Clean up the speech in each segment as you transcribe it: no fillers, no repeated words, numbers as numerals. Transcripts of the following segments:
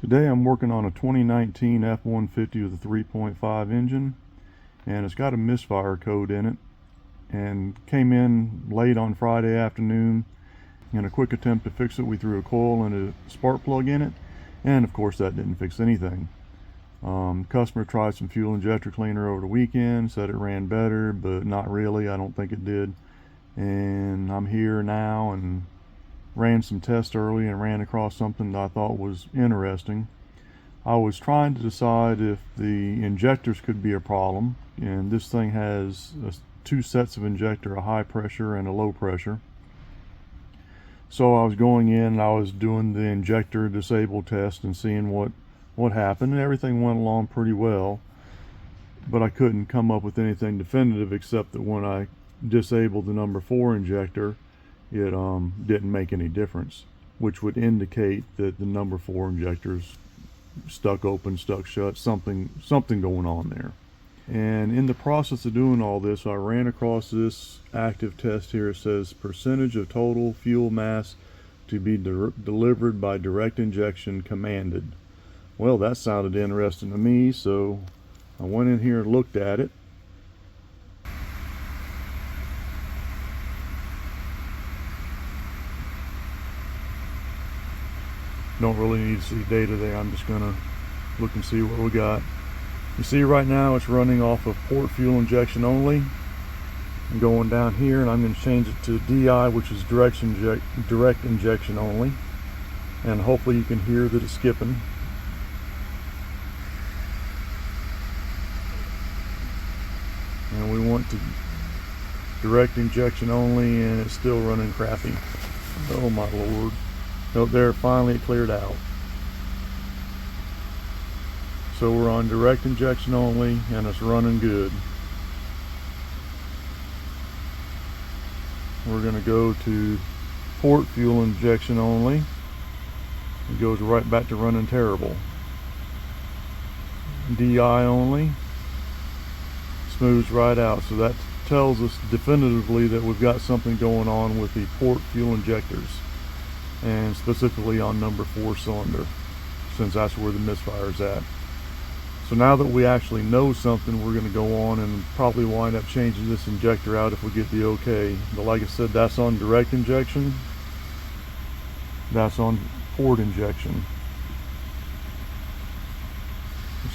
Today I'm working on a 2019 F150 with a 3.5 engine, and it's got a Misfire code in it, and came in late on Friday afternoon. In a quick attempt to fix it, we threw a coil and a spark plug in it, and of course that didn't fix anything. Customer tried some fuel injector cleaner over the weekend, said it ran better, but not really. I don't think it did. And I'm here now and ran some tests early and ran across something that I thought was interesting. I was trying to decide if the injectors could be a problem, and this thing has two sets of injector, a high pressure and a low pressure. So I was going in and I was doing the injector disable test and seeing what happened, and everything went along pretty well, but I couldn't come up with anything definitive except that when I disabled the number 4 injector, it didn't make any difference, which would indicate that the number 4 injector's stuck open, stuck shut, something going on there. And in the process of doing all this, I ran across this active test here. It says percentage of total fuel mass to be delivered by direct injection commanded. Well, that sounded interesting to me, so I went in here and looked at it. Don't really need to see data there. I'm just gonna look and see what we got. You see right now it's running off of port fuel injection only. I'm going down here and I'm going to change it to DI, which is direct injection only, and hopefully you can hear that it's skipping. And we want to direct injection only, and it's still running crappy. Oh my lord. Oh, there, finally it cleared out. So we're on direct injection only and it's running good. We're going to go to port fuel injection only. It goes right back to running terrible. DI only. Smooths right out. So that tells us definitively that we've got something going on with the port fuel injectors, and specifically on number 4 cylinder, since that's where the misfire is at. So now that we actually know something, we're going to go on and probably wind up changing this injector out if we get the okay. But like I said, that's on direct injection, that's on port injection.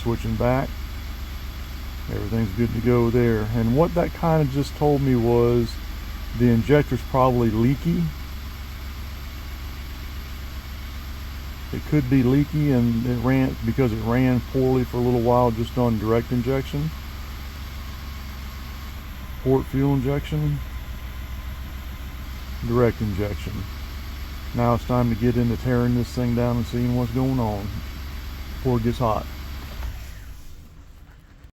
Switching back, everything's good to go there. And what that kind of just told me was the injector's probably leaky. It could be leaky, and it ran because it ran poorly for a little while just on direct injection. Port fuel injection, direct injection. Now it's time to get into tearing this thing down and seeing what's going on before it gets hot.